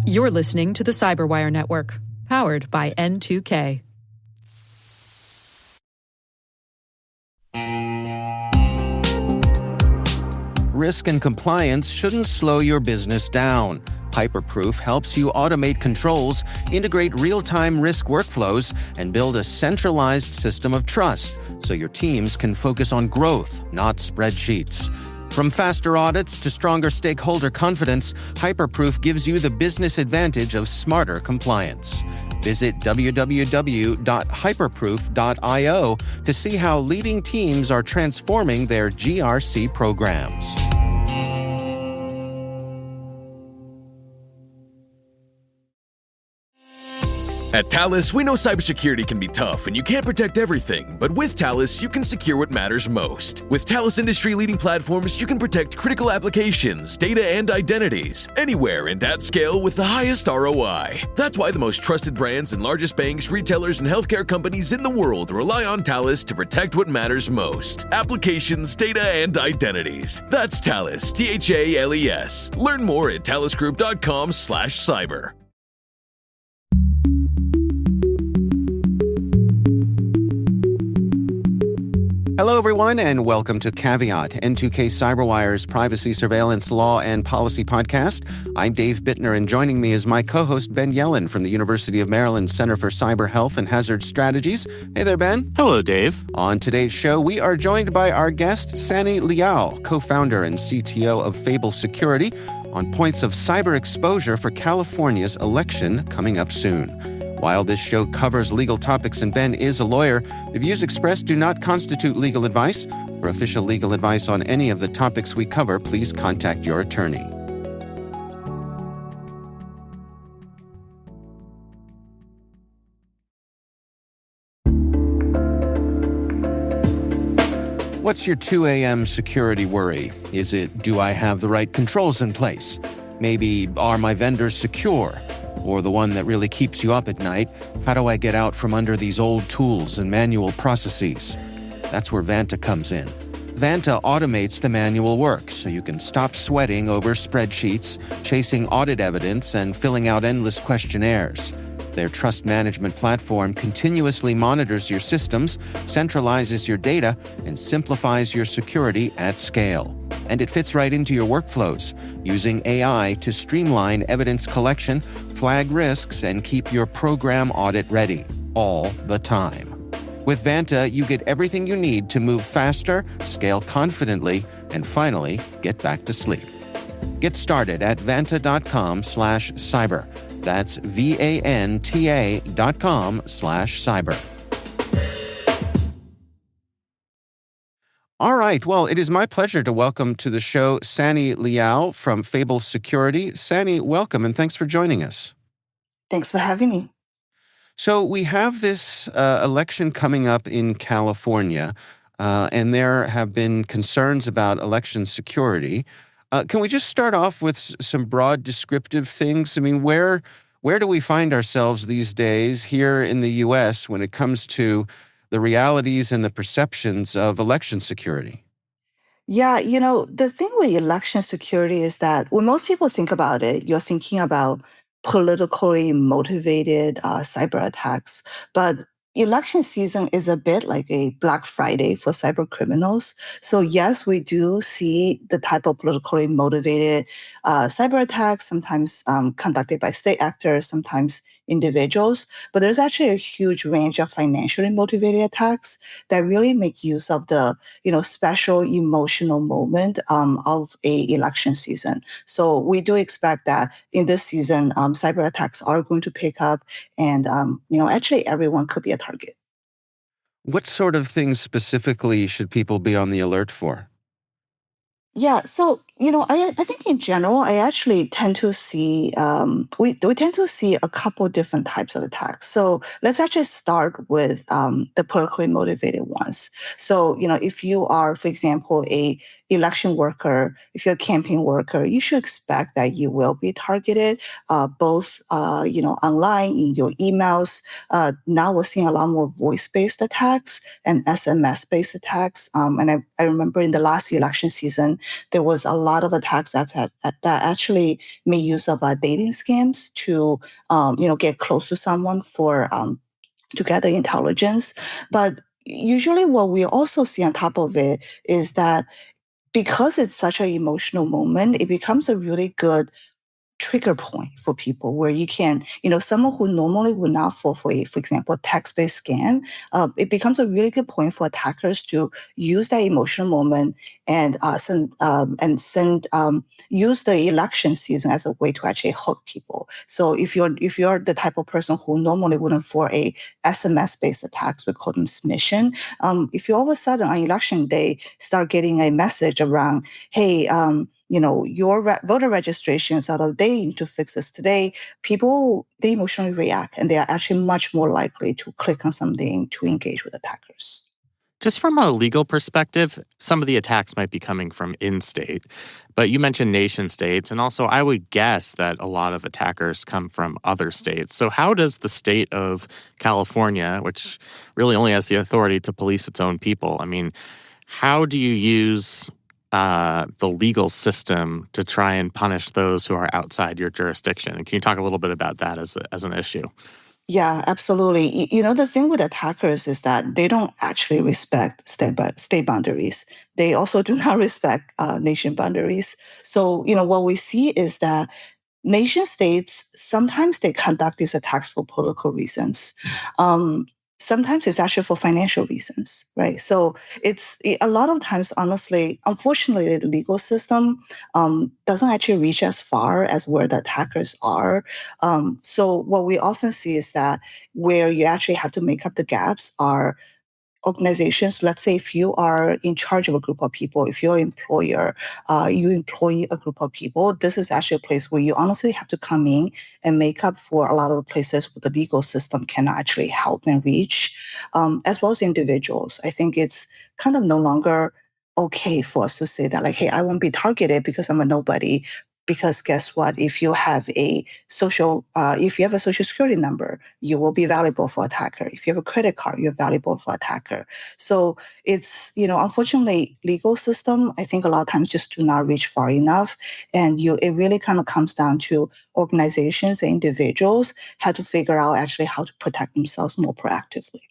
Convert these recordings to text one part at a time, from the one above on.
You're listening to the Cyberwire Network, powered by N2K. Risk and compliance shouldn't slow your business down. Hyperproof helps you automate controls, integrate real-time risk workflows, and build a centralized system of trust so your teams can focus on growth, not spreadsheets. From faster audits to stronger stakeholder confidence, Hyperproof gives you the business advantage of smarter compliance. Visit www.hyperproof.io to see how leading teams are transforming their GRC programs. At Thales, we know cybersecurity can be tough and you can't protect everything, but with Thales, you can secure what matters most. With Thales industry-leading platforms, you can protect critical applications, data, and identities, anywhere and at scale with the highest ROI. That's why the most trusted brands and largest banks, retailers, and healthcare companies in the world rely on Thales to protect what matters most: applications, data, and identities. That's Thales, Thales. Learn more at thalesgroup.com/cyber. Hello, everyone, and welcome to Caveat, N2K Cyberwire's privacy, surveillance, law, and policy podcast. I'm Dave Bittner, and joining me is my co-host, Ben Yellen from the University of Maryland Center for Cyber Health and Hazard Strategies. Hey there, Ben. Hello, Dave. On today's show, we are joined by our guest, Sanny Liao, co-founder and CTO of Cybersecurity, on points of cyber exposure for California's election coming up soon. While this show covers legal topics and Ben is a lawyer, the views expressed do not constitute legal advice. For official legal advice on any of the topics we cover, please contact your attorney. What's your 2 a.m. security worry? Is it, do I have the right controls in place? Maybe, are my vendors secure? Or the one that really keeps you up at night, how do I get out from under these old tools and manual processes? That's where Vanta comes in. Vanta automates the manual work so you can stop sweating over spreadsheets, chasing audit evidence, and filling out endless questionnaires. Their trust management platform continuously monitors your systems, centralizes your data, and simplifies your security at scale. And it fits right into your workflows, using AI to streamline evidence collection, flag risks, and keep your program audit ready, all the time. With Vanta, you get everything you need to move faster, scale confidently, and finally, get back to sleep. Get started at vanta.com/cyber. That's VANTA.com/cyber. All right. Well, it is my pleasure to welcome to the show Sanny Liao from Cybersecurity. Sanny, welcome, and thanks for joining us. Thanks for having me. So we have this election coming up in California, and there have been concerns about election security. Can we just start off with some broad descriptive things? I mean, where do we find ourselves these days here in the U.S. when it comes to the realities and the perceptions of election security? Yeah, the thing with election security is that when most people think about it, you're thinking about politically motivated cyber attacks. But election season is a bit like a Black Friday for cyber criminals. So yes, we do see the type of politically motivated cyber attacks, sometimes conducted by state actors, sometimes individuals, but there's actually a huge range of financially motivated attacks that really make use of the special emotional moment of a election season. So we do expect that in this season, cyber attacks are going to pick up, and actually everyone could be a target. What sort of things specifically should people be on the alert for? Yeah, so I think in general, I actually tend to see we tend to see a couple different types of attacks. So let's actually start with the politically motivated ones. So if you are, for example, a election worker, if you're a campaign worker, you should expect that you will be targeted, both online in your emails. Now we're seeing a lot more voice-based attacks and SMS-based attacks. And I remember in the last election season, there was a lot of attacks that actually made use of dating scams to get close to someone for to gather intelligence. But usually what we also see on top of it is that because it's such an emotional moment, it becomes a really good trigger point for people where you can, someone who normally would not fall for a, for example, text-based scam, it becomes a really good point for attackers to use that emotional moment and use the election season as a way to actually hook people. So if you're the type of person who normally wouldn't for a SMS-based attacks, we call them smishing. If you all of a sudden on election day start getting a message around, hey, your voter registration is out of date, you need to fix this today, people, they emotionally react and they are actually much more likely to click on something to engage with attackers. Just from a legal perspective, some of the attacks might be coming from in-state, but you mentioned nation states, and also I would guess that a lot of attackers come from other states. So how does the state of California, which really only has the authority to police its own people, how do you use the legal system to try and punish those who are outside your jurisdiction? And can you talk a little bit about that as an issue? Yeah, absolutely. The thing with attackers is that they don't actually respect state boundaries. They also do not respect nation boundaries. So, what we see is that nation states, sometimes they conduct these attacks for political reasons. Sometimes it's actually for financial reasons, right? So a lot of times, honestly, unfortunately, the legal system doesn't actually reach as far as where the attackers are. So what we often see is that where you actually have to make up the gaps are organizations. Let's say if you are in charge of a group of people, if you're an employer, you employ a group of people, this is actually a place where you honestly have to come in and make up for a lot of the places where the legal system cannot actually help and reach, as well as individuals. I think it's kind of no longer okay for us to say that, like, hey, I won't be targeted because I'm a nobody. Because guess what? If you have a social security number, you will be valuable for attacker. If you have a credit card, you're valuable for attacker. So it's, unfortunately, legal system, I think a lot of times just do not reach far enough. And it really kind of comes down to organizations and individuals have to figure out actually how to protect themselves more proactively.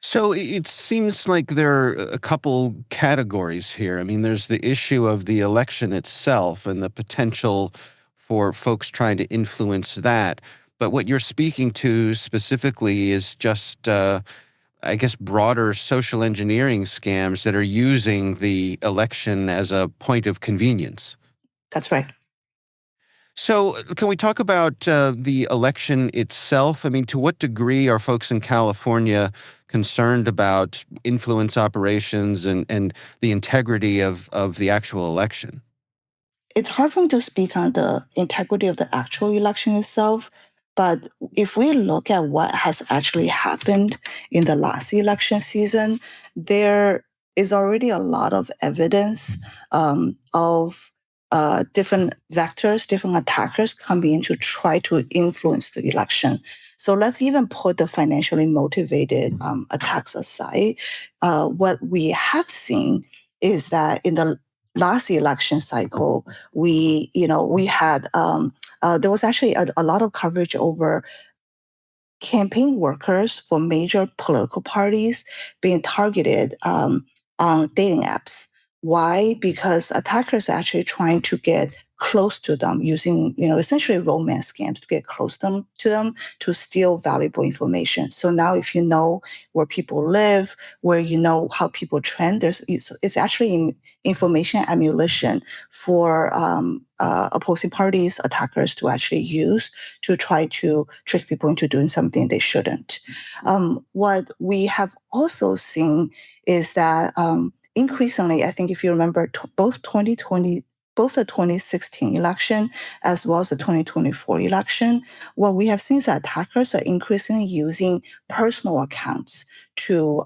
So it seems like there are a couple categories here. There's the issue of the election itself and the potential for folks trying to influence that. But what you're speaking to specifically is just, I guess, broader social engineering scams that are using the election as a point of convenience. That's right. So can we talk about the election itself? To what degree are folks in California concerned about influence operations and the integrity of the actual election? It's hard for me to speak on the integrity of the actual election itself, but if we look at what has actually happened in the last election season, there is already a lot of evidence of different vectors, different attackers coming in to try to influence the election. So let's even put the financially motivated attacks aside. What we have seen is that in the last election cycle, we had there was actually a lot of coverage over campaign workers for major political parties being targeted on dating apps. Why? Because attackers are actually trying to get close to them using, essentially romance scams to get close to them to steal valuable information. So now if you know where people live, where you know how people trend, it's actually information ammunition for opposing parties, attackers to actually use to try to trick people into doing something they shouldn't. What we have also seen is that increasingly, I think if you remember both 2020 both the 2016 election as well as the 2024 election, what we have seen is that attackers are increasingly using personal accounts to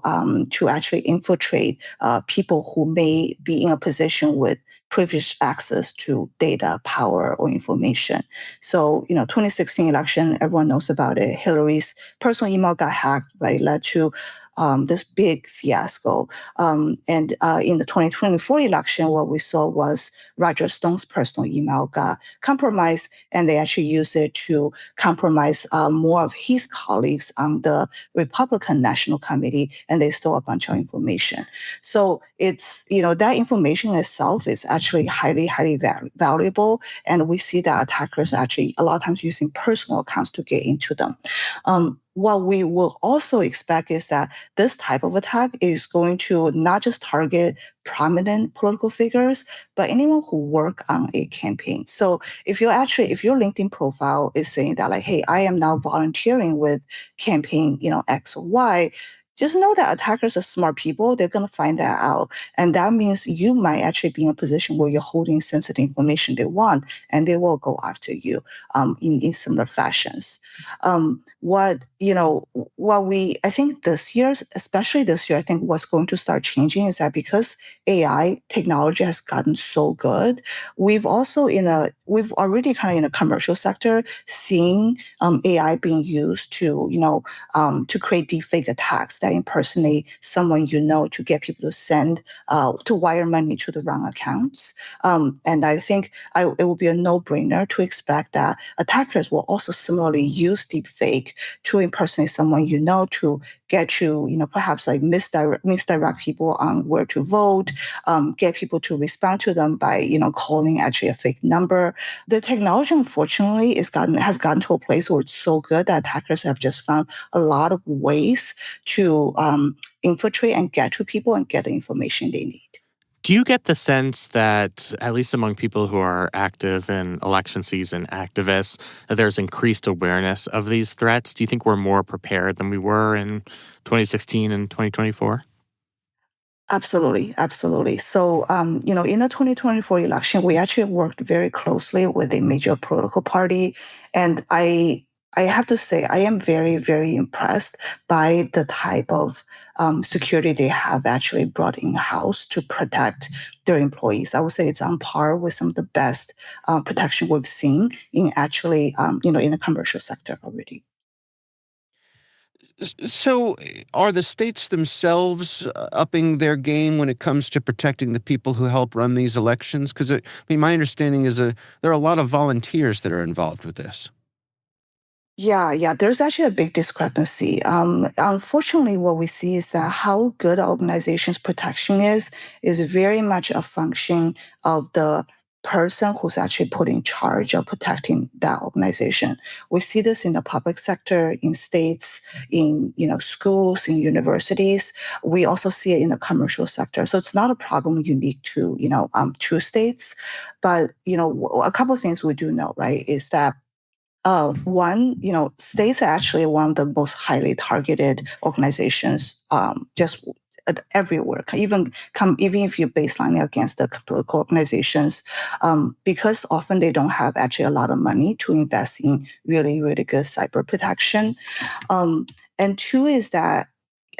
actually infiltrate people who may be in a position with privileged access to data, power, or information. So, 2016 election, everyone knows about it. Hillary's personal email got hacked, right? Led to this big fiasco. And in the 2024 election, what we saw was Roger Stone's personal email got compromised, and they actually used it to compromise more of his colleagues on the Republican National Committee, and they stole a bunch of information. So it's, that information itself is actually highly, highly valuable, and we see that attackers are actually a lot of times using personal accounts to get into them. What we will also expect is that this type of attack is going to not just target prominent political figures, but anyone who work on a campaign. So if your LinkedIn profile is saying that, like, hey, I am now volunteering with campaign, X or Y, just know that attackers are smart people. They're going to find that out. And that means you might actually be in a position where you're holding sensitive information they want, and they will go after you in similar fashions. I think this year, especially this year, I think what's going to start changing is that because AI technology has gotten so good, we've already kind of in the commercial sector seen AI being used to create deepfake attacks that impersonate someone to get people to send to wire money to the wrong accounts. And I think it will be a no-brainer to expect that attackers will also similarly use deepfake to impersonate someone to get you, perhaps like misdirect people on where to vote, get people to respond to them by, calling actually a fake number. The technology, unfortunately, has gotten to a place where it's so good that attackers have just found a lot of ways to infiltrate and get to people and get the information they need. Do you get the sense that, at least among people who are active in election season activists, that there's increased awareness of these threats? Do you think we're more prepared than we were in 2016 and 2024? Absolutely, absolutely. So, in the 2024 election, we actually worked very closely with a major political party, and I have to say, I am very, very impressed by the type of security they have actually brought in-house to protect their employees. I would say it's on par with some of the best protection we've seen in actually, in the commercial sector already. So are the states themselves upping their game when it comes to protecting the people who help run these elections? Because my understanding is there are a lot of volunteers that are involved with this. Yeah, there's actually a big discrepancy. Unfortunately, what we see is that how good an organization's protection is very much a function of the person who's actually put in charge of protecting that organization. We see this in the public sector, in states, in schools, in universities. We also see it in the commercial sector. So it's not a problem unique to two states, but a couple of things we do know, right, is that one, states are actually one of the most highly targeted organizations, just everywhere. Even if you baseline it against the political organizations, because often they don't have actually a lot of money to invest in really, really good cyber protection. And two is that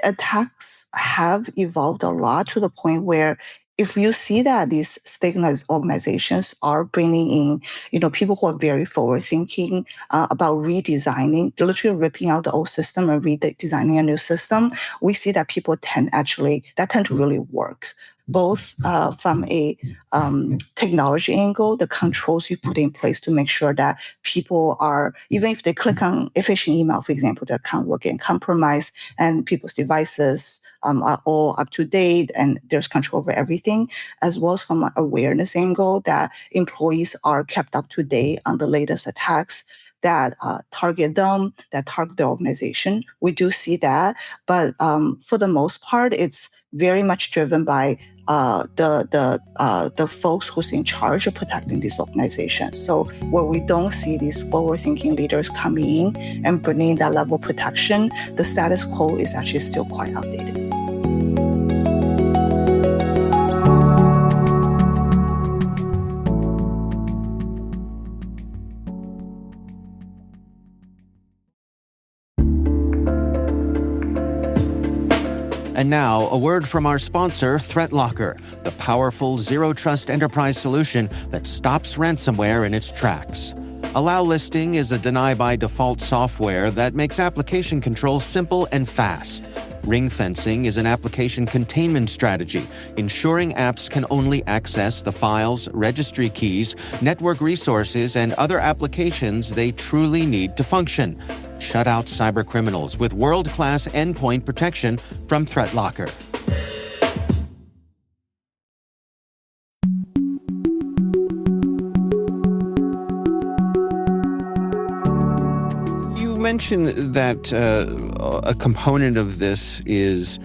attacks have evolved a lot to the point where if you see that these state organizations are bringing in, people who are very forward-thinking about redesigning, literally ripping out the old system and redesigning a new system, we see that people tend to really work. Both from a technology angle, the controls you put in place to make sure that people are, even if they click on a phishing email, for example, their account will get compromised and people's devices are all up to date and there's control over everything, as well as from an awareness angle that employees are kept up to date on the latest attacks that target them, that target the organization. We do see that, but for the most part, it's very much driven by the folks who's in charge of protecting these organizations. So where we don't see these forward-thinking leaders coming in and bringing that level of protection, the status quo is actually still quite outdated. And now, a word from our sponsor, ThreatLocker, the powerful zero-trust enterprise solution that stops ransomware in its tracks. Allow Listing is a deny-by-default software that makes application control simple and fast. Ring fencing is an application containment strategy, ensuring apps can only access the files, registry keys, network resources, and other applications they truly need to function. Shut out cybercriminals with world-class endpoint protection from ThreatLocker. You mentioned that a component of this is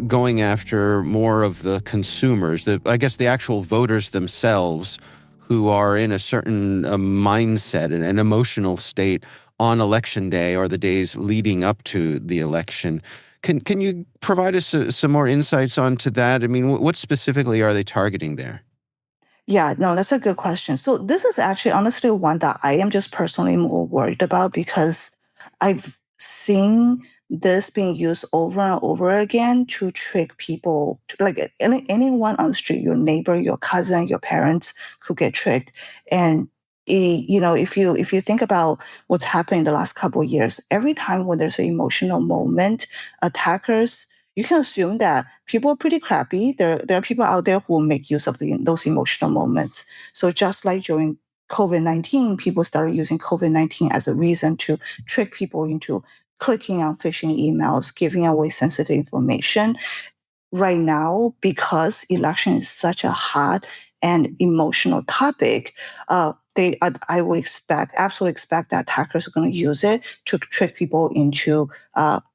going after more of the consumers, I guess the actual voters themselves, who are in a certain mindset and an emotional state on election day or the days leading up to the election. Can you provide us some more insights onto that? I mean, what specifically are they targeting there? Yeah, no, that's a good question. So this is actually honestly one that I am just personally more worried about because I've seen this being used over and over again to trick people, like anyone on the street, your neighbor, your cousin, your parents could get tricked. And if you think about what's happened in the last couple of years, every time when there's an emotional moment, attackers, you can assume that people are pretty crappy. There are people out there who will make use of those emotional moments. So just like during COVID-19, people started using COVID-19 as a reason to trick people into clicking on phishing emails, giving away sensitive information. Right now, because election is such a hot and emotional topic, I would absolutely expect that attackers are going to use it to trick people into,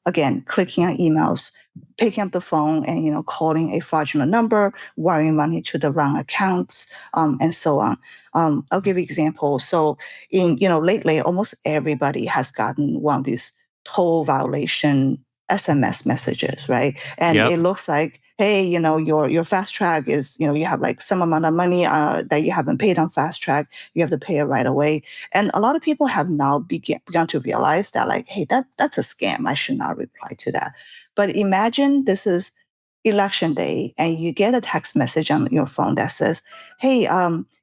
again, clicking on emails, picking up the phone and, calling a fraudulent number, wiring money to the wrong accounts, and so on. I'll give you an example. So lately, almost everybody has gotten one of these toll violation SMS messages, right? And Yep. it looks like, hey, your fast track is, you have like some amount of money that you haven't paid on fast track. You have to pay it right away. And a lot of people have now begun to realize that, like, hey, that's a scam. I should not reply to that. But imagine this is election day and you get a text message on your phone that says, hey,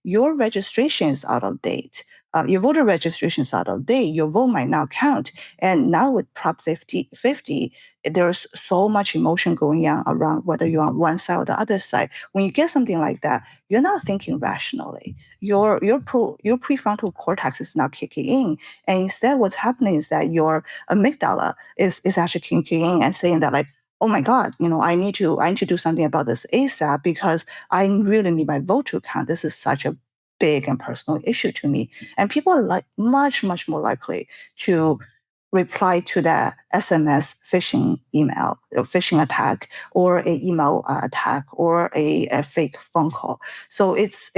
your registration is out of date. Your voter registration is out of date. Your vote might not count. And now with Prop 50, there's so much emotion going on around whether you're on one side or the other side. When you get something like that, you're not thinking rationally. Your prefrontal cortex is not kicking in. And instead, what's happening is that your amygdala is actually kicking in and saying that, like, oh my God, I need to do something about this ASAP because I really need my vote to count. This is such a big and personal issue to me. And people are like much, much more likely to reply to that SMS phishing email, phishing attack, or a email attack, or a fake phone call. So it's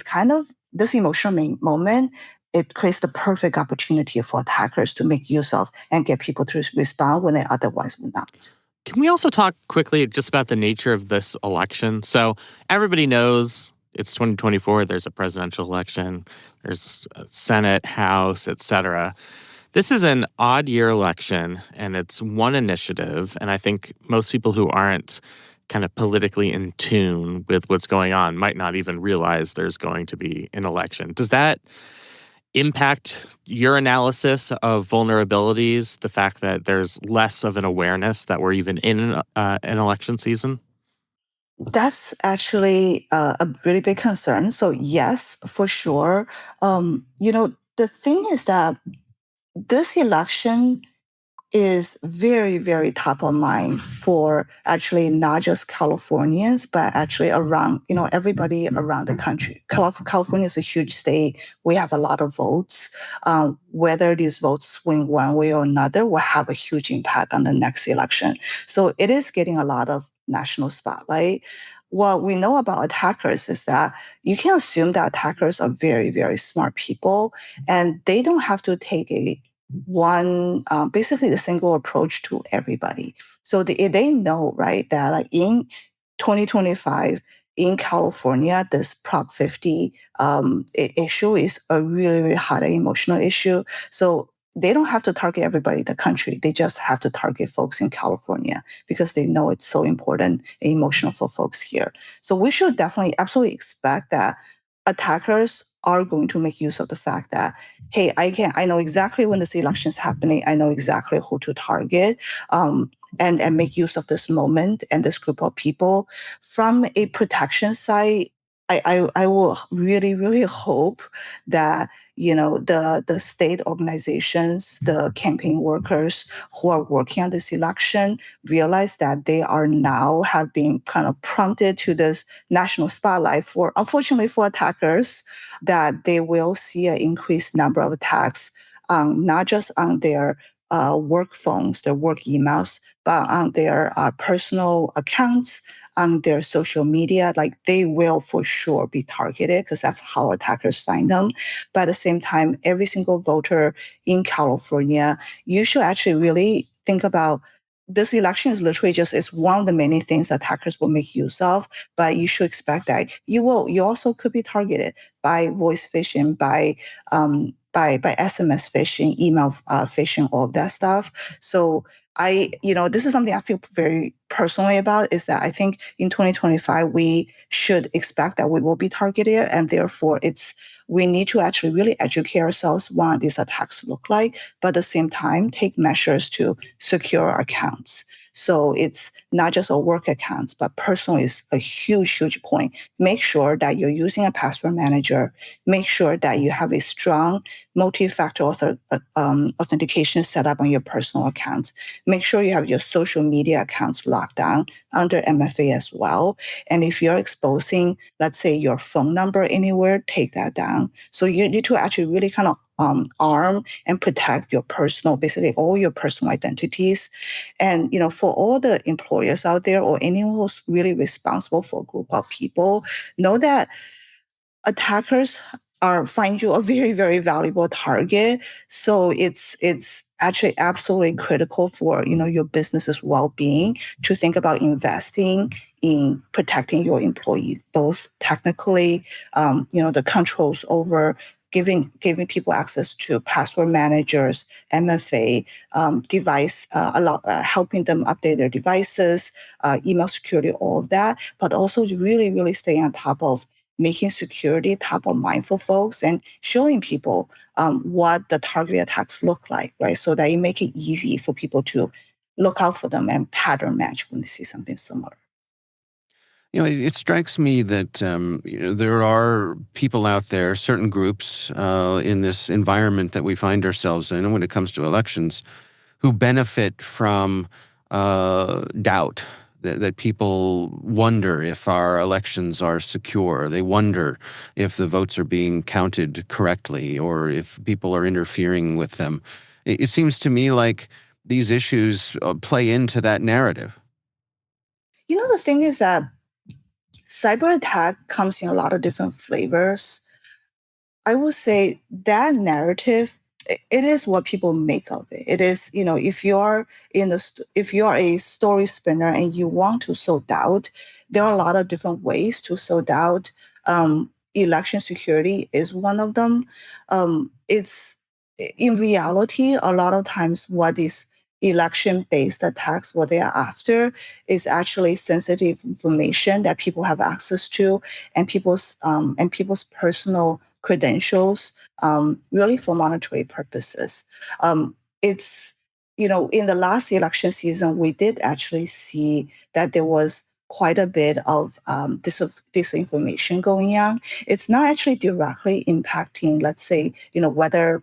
kind of this emotional moment. It creates the perfect opportunity for attackers to make use of and get people to respond when they otherwise would not. Can we also talk quickly just about the nature of this election? So everybody knows it's 2024. There's a presidential election. There's a Senate, House, etc. This is an odd year election, and it's one initiative. And I think most people who aren't kind of politically in tune with what's going on might not even realize there's going to be an election. Does that impact your analysis of vulnerabilities, the fact that there's less of an awareness that we're even in an election season? That's actually a really big concern. So yes, for sure. The thing is that this election is very, very top of mind for actually not just Californians, but actually around, everybody around the country. California is a huge state. We have a lot of votes. Whether these votes swing one way or another will have a huge impact on the next election. So it is getting a lot of national spotlight. What we know about attackers is that you can assume that attackers are very, very smart people, and they don't have to take basically the single approach to everybody. So they know, right, that like in 2025 in California, this Prop 50 issue is a really, really hot emotional issue. So they don't have to target everybody in the country. They just have to target folks in California because they know it's so important and emotional for folks here. So we should definitely absolutely expect that attackers are going to make use of the fact that, hey, I know exactly when this election is happening. I know exactly who to target, and make use of this moment and this group of people. From a protection side, I will really, really hope that the state organizations, the campaign workers who are working on this election realize that they are now have been kind of prompted to this national spotlight for, unfortunately for attackers, that they will see an increased number of attacks, not just on their work phones, their work emails, but on their personal accounts, on their social media. Like, they will for sure be targeted because that's how attackers find them. But at the same time, every single voter in California, you should actually really think about this election is literally just is one of the many things attackers will make use of. But you should expect that you also could be targeted by voice phishing, by SMS phishing, email phishing, all of that stuff. So this is something I feel very personally about, is that I think in 2025, we should expect that we will be targeted. And therefore we need to actually really educate ourselves what these attacks look like, but at the same time, take measures to secure our accounts. So it's not just a work accounts, but personal is a huge, huge point. Make sure that you're using a password manager. Make sure that you have a strong multi-factor authentication set up on your personal accounts. Make sure you have your social media accounts locked down under MFA as well. And if you're exposing, let's say, your phone number anywhere, take that down. So you need to actually really kind of arm and protect your personal, basically all your personal identities. And, for all the employers out there or anyone who's really responsible for a group of people, know that attackers find you a very, very valuable target. So it's actually absolutely critical for your business's well-being to think about investing in protecting your employees, both technically, the controls over giving people access to password managers, MFA, device, helping them update their devices, email security, all of that, but also to really, really stay on top of making security top of mind for folks and showing people what the target attacks look like, right? So that you make it easy for people to look out for them and pattern match when they see something similar. It strikes me that there are people out there, certain groups in this environment that we find ourselves in when it comes to elections, who benefit from doubt, that people wonder if our elections are secure. They wonder if the votes are being counted correctly or if people are interfering with them. It seems to me like these issues play into that narrative. The thing is that cyber attack comes in a lot of different flavors. I would say that narrative, it is what people make of it. It is, if you're if you're a story spinner and you want to sow doubt, there are a lot of different ways to sow doubt. Election security is one of them. It's in reality, a lot of times what these election-based attacks, what they are after, is actually sensitive information that people have access to, and people's personal credentials, really for monetary purposes. It's in the last election season, we did actually see that there was quite a bit of disinformation going on. It's not actually directly impacting, let's say, whether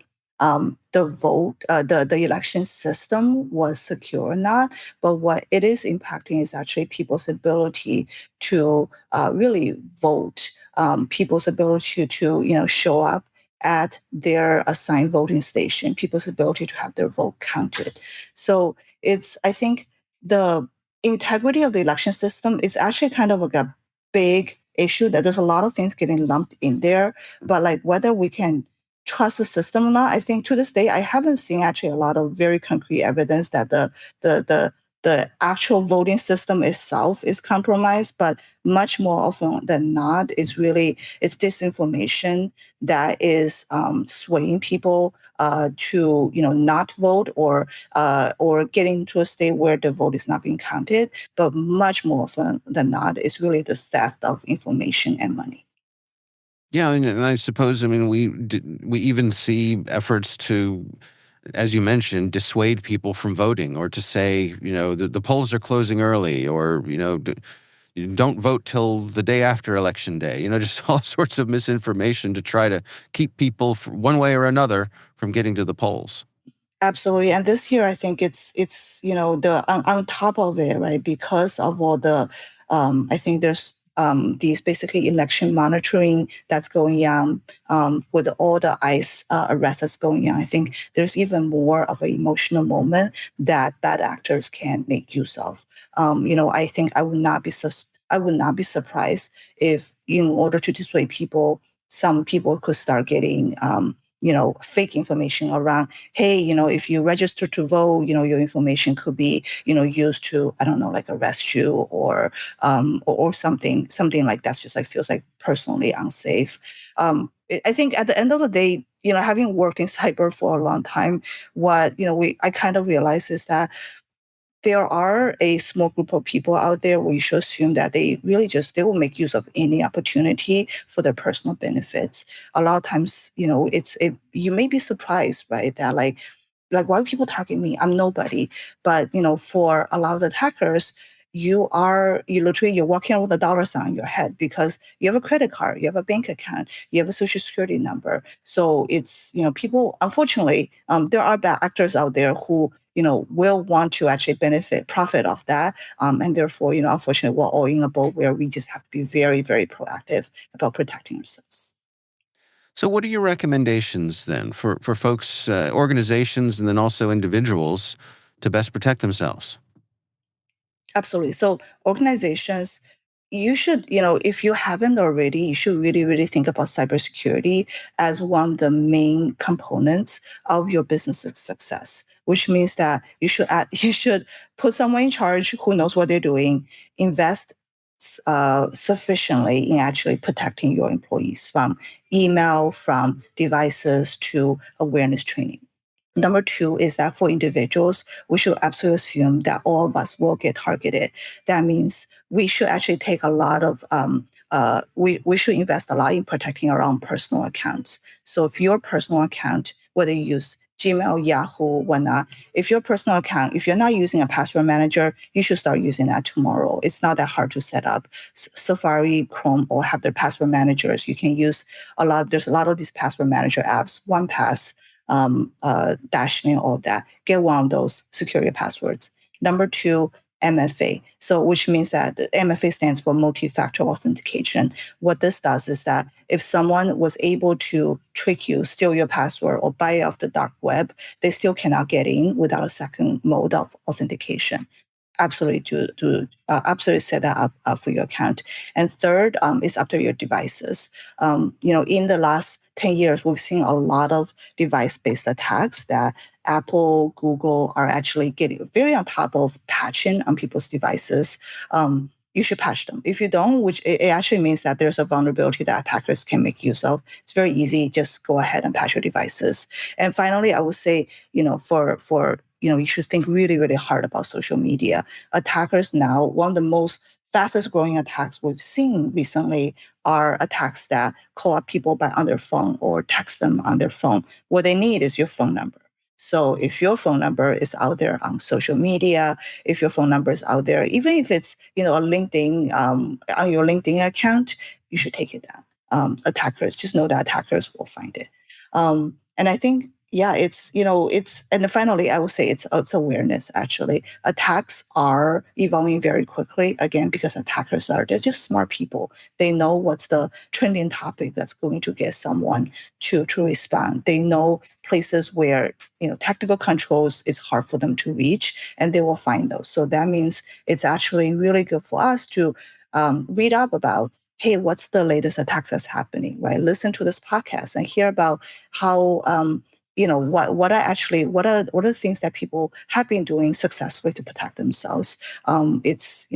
the vote, the election system was secure or not. But what it is impacting is actually people's ability to really vote, people's ability to show up at their assigned voting station, people's ability to have their vote counted. So I think the integrity of the election system is actually kind of like a big issue, that there's a lot of things getting lumped in there. But like whether we can trust the system or not, I think to this day I haven't seen actually a lot of very concrete evidence that the the actual voting system itself is compromised, but much more often than not, it's disinformation that is swaying people to not vote or getting to a state where the vote is not being counted. But much more often than not, it's really the theft of information and money. Yeah, and I suppose, I mean, we even see efforts to, as you mentioned, dissuade people from voting, or to say, the polls are closing early, or, you don't vote till the day after election day, just all sorts of misinformation to try to keep people, one way or another, from getting to the polls. Absolutely. And this year, I think it's the on top of it, right? Because of all the, I think there's these basically election monitoring that's going on with all the ICE arrests that's going on. I think there's even more of an emotional moment that bad actors can make use of. I think I would not be surprised if, in order to dissuade people, some people could start getting fake information around, hey, if you register to vote, your information could be, used to, I don't know, like arrest you or something like that's just like feels like personally unsafe. I think at the end of the day, having worked in cyber for a long time, what, I kind of realize is that there are a small group of people out there where you should assume that they will make use of any opportunity for their personal benefits. A lot of times, you may be surprised, right? That like why people target me? I'm nobody. But for a lot of the attackers, you're walking around with a dollar sign on your head because you have a credit card, you have a bank account, you have a social security number. So it's people, unfortunately, there are bad actors out there who will want to actually profit off that, and therefore unfortunately we're all in a boat where we just have to be very, very proactive about protecting ourselves. So what are your recommendations then for folks, organizations, and then also individuals to best protect themselves? Absolutely. So organizations, you should, if you haven't already, you should really, really think about cybersecurity as one of the main components of your business success, which means that you should put someone in charge who knows what they're doing, invest sufficiently in actually protecting your employees from email, from devices to awareness training. Number two is that for individuals, we should absolutely assume that all of us will get targeted. That means we should actually take a lot of, we should invest a lot in protecting our own personal accounts. So if your personal account, whether you use Gmail, Yahoo, whatnot, if your personal account, if you're not using a password manager, you should start using that tomorrow. It's not that hard to set up. Safari, Chrome all have their password managers. You can use there's a lot of these password manager apps, OnePass, Dashlane, all of that. Get one of those, secure your passwords. Number two, MFA. So which means that the MFA stands for multi-factor authentication. What this does is that if someone was able to trick you, steal your password, or buy it off the dark web, they still cannot get in without a second mode of authentication. Absolutely absolutely set that up for your account. And third is up to your devices. In the last 10 years, we've seen a lot of device-based attacks that Apple, Google are actually getting very on top of patching on people's devices. You should patch them. If you don't, which it actually means that there's a vulnerability that attackers can make use of. It's very easy. Just go ahead and patch your devices. And finally, I would say, you should think really, really hard about social media. Attackers now, one of the most fastest growing attacks we've seen recently are attacks that call up people on their phone or text them on their phone. What they need is your phone number. So if your phone number is out there on social media, if your phone number is out there, even if it's a LinkedIn on your LinkedIn account, you should take it down. Attackers, just know that attackers will find it. And I think, yeah, and finally, I would say it's awareness, actually. Attacks are evolving very quickly, again, because they're just smart people. They know what's the trending topic that's going to get someone to respond. They know places where, technical controls is hard for them to reach, and they will find those. So that means it's actually really good for us to read up about, hey, what's the latest attacks that's happening, right? Listen to this podcast and hear about how what are the things that people have been doing successfully to protect themselves. It's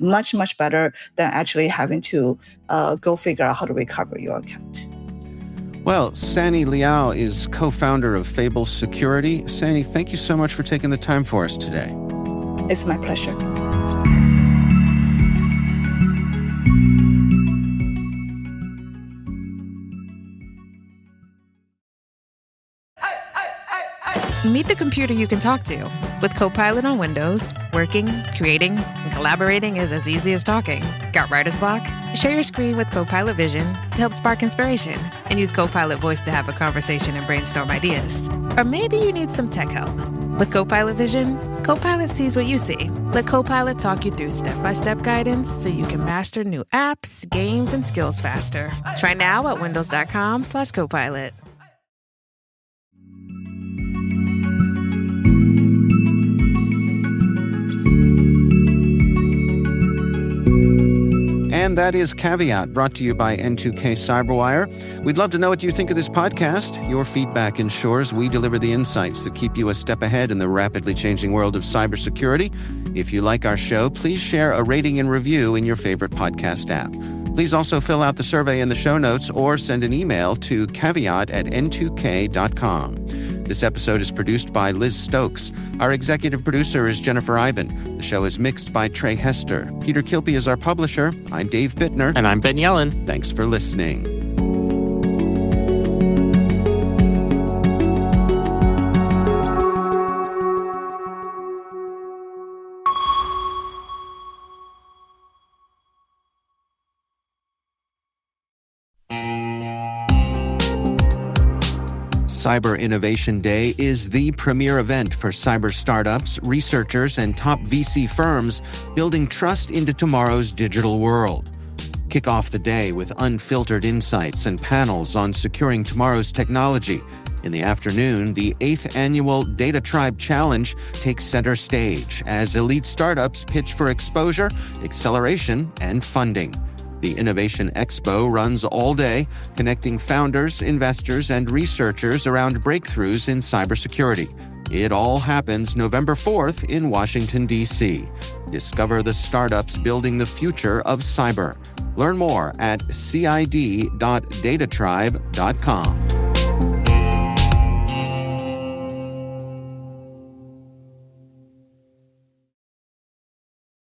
much better than actually having to go figure out how to recover your account. Well, Sanny Liao is co-founder of Fable Security. Sanny, thank you so much for taking the time for us today. It's my pleasure. Meet the computer you can talk to. With Copilot on Windows, working, creating, and collaborating is as easy as talking. Got writer's block? Share your screen with Copilot Vision to help spark inspiration, and use Copilot Voice to have a conversation and brainstorm ideas. Or maybe you need some tech help. With Copilot Vision, Copilot sees what you see. Let Copilot talk you through step-by-step guidance so you can master new apps, games, and skills faster. Try now at windows.com/Copilot. And that is Caveat, brought to you by N2K Cyberwire. We'd love to know what you think of this podcast. Your feedback ensures we deliver the insights that keep you a step ahead in the rapidly changing world of cybersecurity. If you like our show, please share a rating and review in your favorite podcast app. Please also fill out the survey in the show notes or send an email to caveat@n2k.com. This episode is produced by Liz Stokes. Our executive producer is Jennifer Eiben. The show is mixed by Trey Hester. Peter Kilpie is our publisher. I'm Dave Bittner. And I'm Ben Yellen. Thanks for listening. Cyber Innovation Day is the premier event for cyber startups, researchers, and top VC firms building trust into tomorrow's digital world. Kick off the day with unfiltered insights and panels on securing tomorrow's technology. In the afternoon, the 8th annual Data Tribe Challenge takes center stage as elite startups pitch for exposure, acceleration, and funding. The Innovation Expo runs all day, connecting founders, investors, and researchers around breakthroughs in cybersecurity. It all happens November 4th in Washington, D.C. Discover the startups building the future of cyber. Learn more at cid.datatribe.com.